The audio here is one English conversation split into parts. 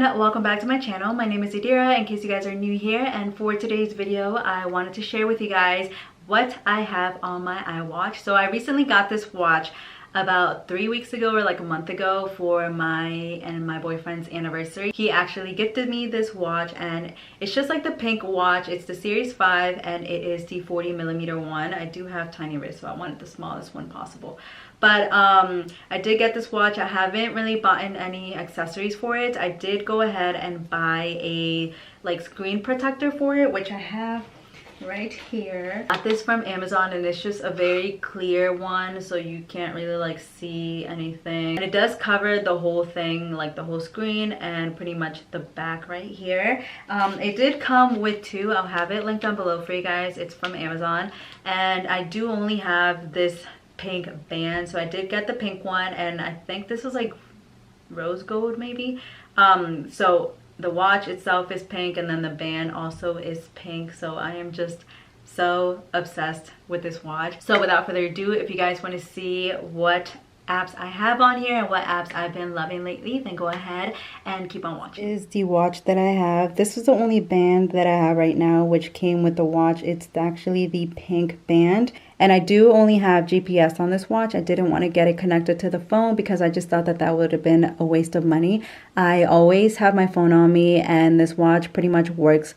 welcome back to my channel. My name is Adira in case you guys are new here, and for today's video I wanted to share with you guys what I have on my iWatch. So I recently got this watch about 3 weeks ago or like a month ago for my and my boyfriend's anniversary. He actually gifted me this watch and it's just like the pink watch. It's the Series 5 and it is the 40mm one. I do have tiny wrists, so I wanted the smallest one possible. But I did get this watch. I haven't really bought any accessories for it. I did go ahead and buy a like screen protector for it, which I have right here. I got this from Amazon and it's just a very clear one, so you can't really like see anything, and it does cover the whole thing, like the whole screen and pretty much the back right here. It did come with two. I'll have it linked down below for you guys. It's from Amazon, and I do only have this pink band, so I did get the pink one, and I think this was like rose gold maybe. So the watch itself is pink and then the band also is pink, so I am just so obsessed with this watch. So without further ado, if you guys want to see what apps I have on here and what apps I've been loving lately, then go ahead and keep on watching. This is the watch that I have. This is the only band that I have right now which came with the watch. It's actually the pink band, and I do only have GPS on this watch. I didn't want to get it connected to the phone because I just thought that that would have been a waste of money. I always have my phone on me, and this watch pretty much works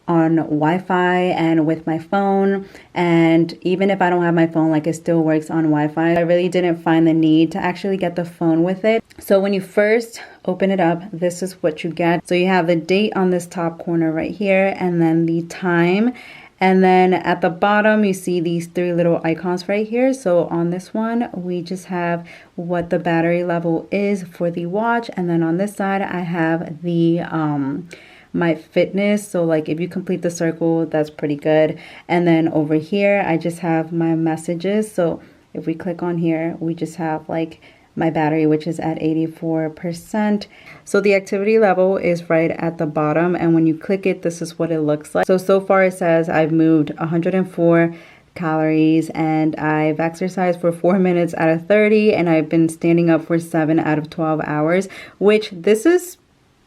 on Wi-Fi and with my phone, and even if I don't have my phone, like it still works on Wi-Fi. I really didn't find the need to actually get the phone with it. So when you first open it up, this is what you get. So you have the date on this top corner right here, and then the time, and then at the bottom you see these three little icons right here. So on this one we just have what the battery level is for the watch, and then on this side I have the my fitness. So like if you complete the circle, that's pretty good. And then over here I just have my messages. So if we click on here, we just have like my battery, which is at 84%. So the activity level is right at the bottom, and when you click it, this is what it looks like. So far it says I've moved 104 calories, and I've exercised for 4 minutes out of 30, and I've been standing up for 7 out of 12 hours, which this is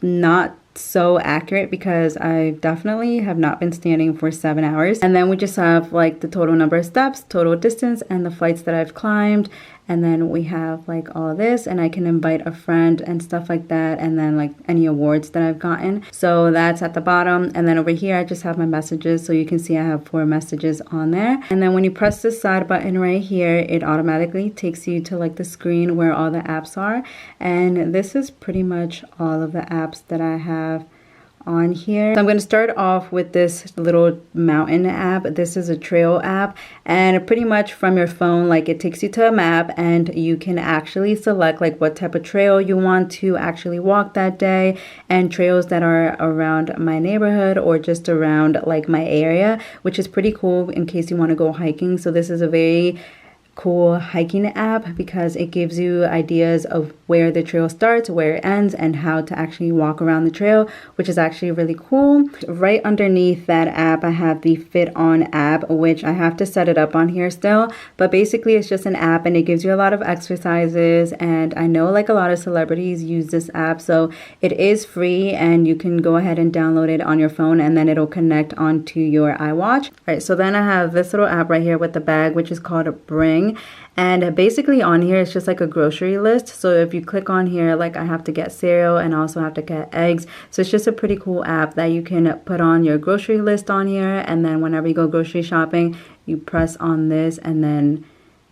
not so accurate because I definitely have not been standing for 7 hours. And then we just have like the total number of steps, total distance, and the flights that I've climbed. And then we have like all of this, and I can invite a friend and stuff like that, and then like any awards that I've gotten. So that's at the bottom, and then over here I just have my messages. So you can see I have 4 messages on there. And then when you press this side button right here, it automatically takes you to like the screen where all the apps are, and this is pretty much all of the apps that I have on here. So I'm going to start off with this little mountain app. This is a trail app, and pretty much from your phone, like it takes you to a map, and you can actually select like what type of trail you want to actually walk that day, and trails that are around my neighborhood or just around like my area, which is pretty cool in case you want to go hiking. So this is a very cool hiking app because it gives you ideas of where the trail starts, where it ends, and how to actually walk around the trail, which is actually really cool. Right underneath that app I have the Fit On app, which I have to set it up on here still, but basically it's just an app and it gives you a lot of exercises, and I know like a lot of celebrities use this app, so it is free and you can go ahead and download it on your phone, and then it'll connect onto your iWatch. Alright, so then I have this little app right here with the bag, which is called Bring. And basically on here it's just like a grocery list. So if you click on here, like I have to get cereal and I also have to get eggs. So it's just a pretty cool app that you can put on your grocery list on here, and then whenever you go grocery shopping, you press on this and then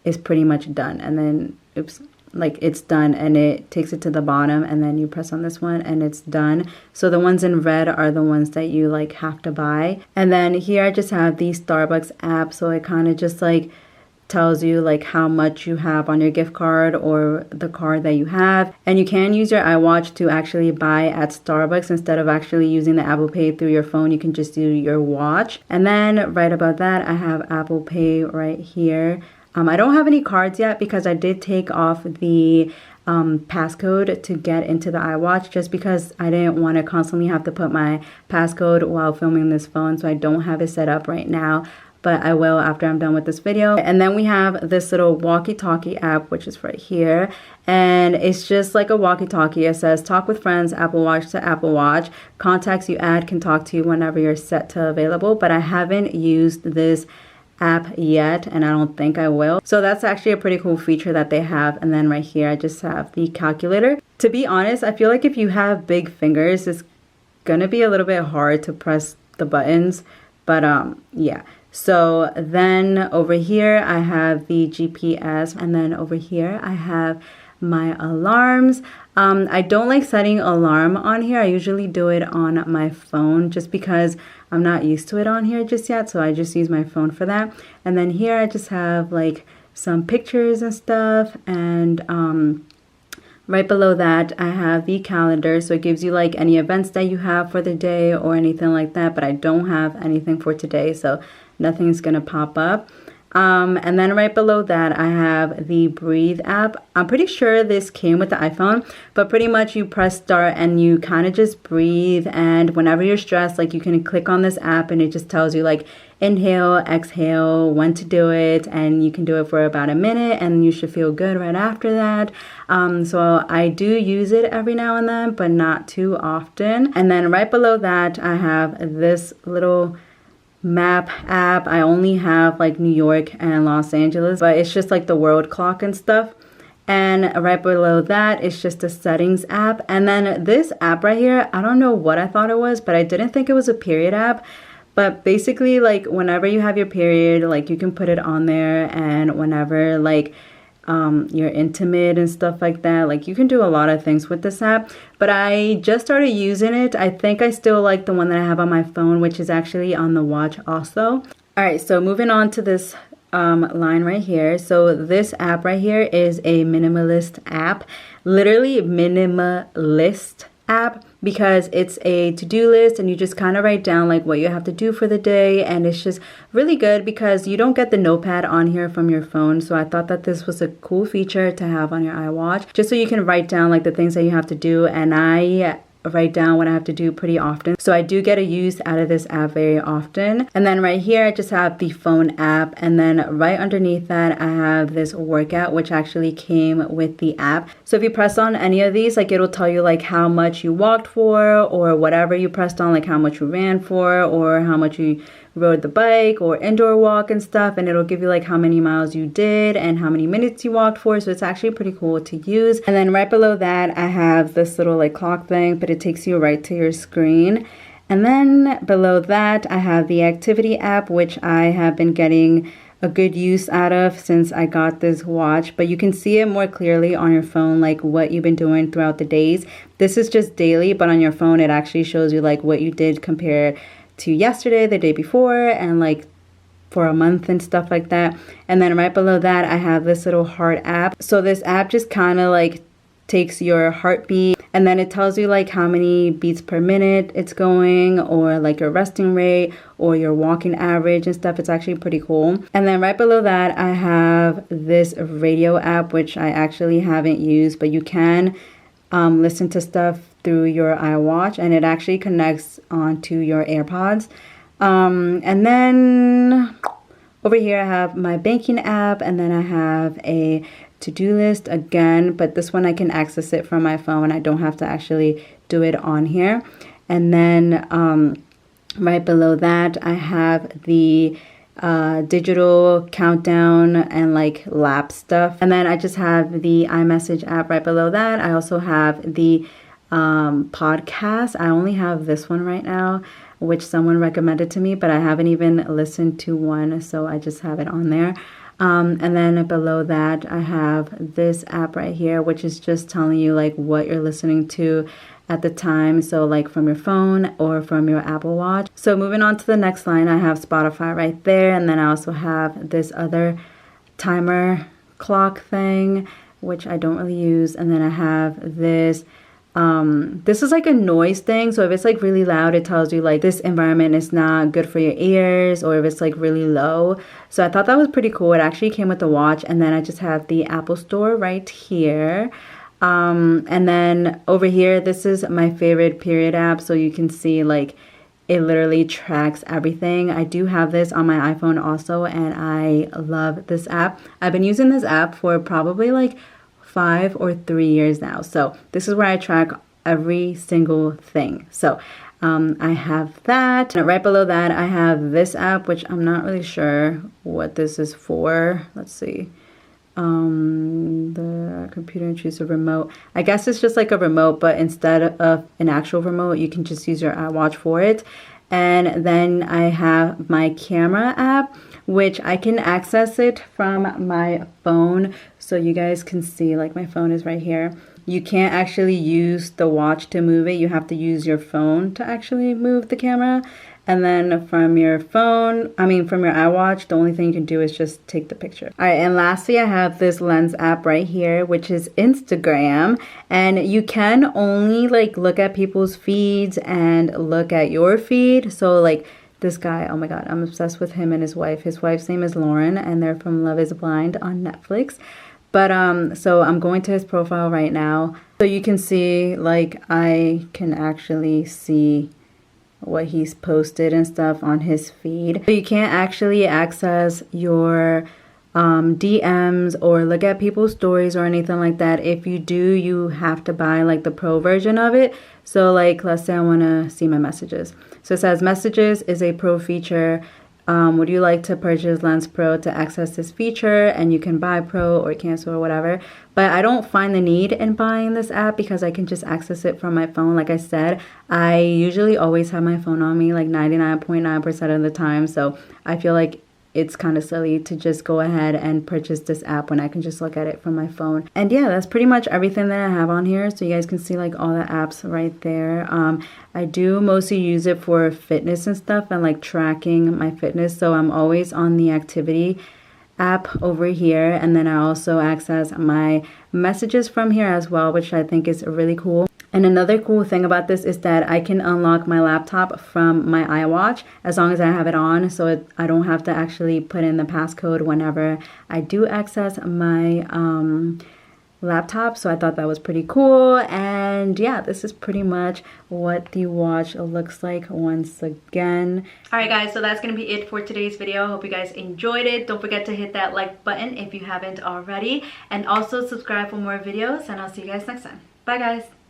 it's pretty much done. And then oops, like it's done, and it takes it to the bottom, and then you press on this one and it's done. So the ones in red are the ones that you like have to buy. And then here I just have the Starbucks app, so it kind of just like tells you like how much you have on your gift card or the card that you have, and you can use your iWatch to actually buy at Starbucks instead of actually using the Apple Pay through your phone. You can just do your watch. And then right above that I have Apple Pay right here. I don't have any cards yet because I did take off the passcode to get into the iWatch, just because I didn't want to constantly have to put my passcode while filming this phone, so I don't have it set up right now. but I will after I'm done with this video. And then we have this little Walkie Talkie app, which is right here. And it's just like a walkie-talkie. It says talk with friends, Apple Watch to Apple Watch. Contacts you add can talk to you whenever you're set to available. But I haven't used this app yet, and I don't think I will. So that's actually a pretty cool feature that they have. And then right here, I just have the calculator. To be honest, I feel like if you have big fingers, it's gonna be a little bit hard to press the buttons. But yeah. So then over here, I have the GPS. And then over here, I have my alarms. I don't like setting alarm on here. I usually do it on my phone just because I'm not used to it on here just yet. So I just use my phone for that. And then here I just have like some pictures and stuff. And right below that, I have the calendar. So it gives you like any events that you have for the day or anything like that. But I don't have anything for today. So nothing's gonna pop up. And then right below that, I have the Breathe app. I'm pretty sure this came with the iPhone, but pretty much you press start and you kind of just breathe. And whenever you're stressed, like you can click on this app and it just tells you like inhale, exhale, when to do it. And you can do it for about a minute and you should feel good right after that. So I do use it every now and then, but not too often. And then right below that, I have this little map app. I only have like New York and Los Angeles, but it's just like the world clock and stuff. And right below that, it's just a settings app. And then this app right here, I don't know what I thought it was, but I didn't think it was a period app. But basically, like whenever you have your period, like you can put it on there, and whenever like you're intimate and stuff like that, like you can do a lot of things with this app. But I just started using it. I think I still like the one that I have on my phone, which is actually on the watch also. All right, so moving on to this line right here. So this app right here is a minimalist app, literally minimalist app, because it's a to-do list and you just kind of write down like what you have to do for the day. And it's just really good because you don't get the notepad on here from your phone. So I thought that this was a cool feature to have on your iWatch, just so you can write down like the things that you have to do. And I write down what I have to do pretty often. So I do get a use out of this app very often. And then right here, I just have the phone app. And then right underneath that, I have this workout, which actually came with the app. So if you press on any of these, like it'll tell you like how much you walked for, or whatever you pressed on, like how much you ran for, or how much you rode the bike or indoor walk and stuff. And it'll give you like how many miles you did and how many minutes you walked for. So it's actually pretty cool to use. And then right below that, I have this little like clock thing, but it takes you right to your screen. And then below that, I have the activity app, which I have been getting a good use out of since I got this watch. But you can see it more clearly on your phone, like what you've been doing throughout the days. This is just daily, but on your phone, it actually shows you like what you did compared to yesterday, the day before, and like for a month and stuff like that. And then right below that, I have this little heart app. So this app just kind of like takes your heartbeat, and then it tells you like how many beats per minute it's going, or like your resting rate, or your walking average and stuff. It's actually pretty cool. And then right below that, I have this radio app, which I actually haven't used, but you can listen to stuff through your iWatch, and it actually connects onto your AirPods. And then over here I have my banking app, and then I have a to-do list again, but this one I can access it from my phone. I don't have to actually do it on here. And then right below that, I have the digital countdown and like lap stuff. And then I just have the iMessage app right below that. I also have the podcast. I only have this one right now, which someone recommended to me, but I haven't even listened to one, so I just have it on there. And then below that, I have this app right here, which is just telling you like what you're listening to at the time, so like from your phone or from your Apple Watch. So moving on to the next line, I have Spotify right there, and then I also have this other timer clock thing, which I don't really use. And then I have this this is like a noise thing, so if it's like really loud, it tells you like this environment is not good for your ears, or if it's like really low. So I thought that was pretty cool. It actually came with the watch. And then I just have the Apple Store right here. And then over here, this is my favorite period app, so you can see like it literally tracks everything. I do have this on my iPhone also, and I love this app. I've been using this app for probably like 5 or 3 years now. So this is where I track every single thing. So I have that. And right below that, I have this app, which I'm not really sure what this is for. Let's see. The computer intrusive remote. I guess it's just like a remote, but instead of an actual remote, you can just use your iWatch for it. And then I have my camera app, which I can access it from my phone. So you guys can see, like, my phone is right here. You can't actually use the watch to move it. You have to use your phone to actually move the camera. And then from your phone, from your iWatch, the only thing you can do is just take the picture. All right, and lastly, I have this Lens app right here, which is Instagram. And you can only like look at people's feeds and look at your feed. So like this guy, oh my God, I'm obsessed with him and his wife. His wife's name is Lauren, and they're from Love is Blind on Netflix. But so I'm going to his profile right now. So you can see, like, I can actually see what he's posted and stuff on his feed. So you can't actually access your DMs or look at people's stories or anything like that. If you do, you have to buy like the pro version of it. So like, let's say I want to see my messages. So it says messages is a pro feature. Would you like to purchase Lens Pro to access this feature? And you can buy Pro or cancel or whatever. But I don't find the need in buying this app because I can just access it from my phone. Like I said, I usually always have my phone on me like 99.9% of the time. So I feel like it's kind of silly to just go ahead and purchase this app when I can just look at it from my phone. And yeah, that's pretty much everything that I have on here. So you guys can see like all the apps right there. I do mostly use it for fitness and stuff and like tracking my fitness. So I'm always on the activity app over here. And then I also access my messages from here as well, which I think is really cool. And another cool thing about this is that I can unlock my laptop from my iWatch as long as I have it on, so I don't have to actually put in the passcode whenever I do access my laptop. So I thought that was pretty cool. And yeah, this is pretty much what the watch looks like once again. All right guys, so that's gonna be it for today's video. Hope you guys enjoyed it. Don't forget to hit that like button if you haven't already, and also subscribe for more videos, and I'll see you guys next time. Bye guys.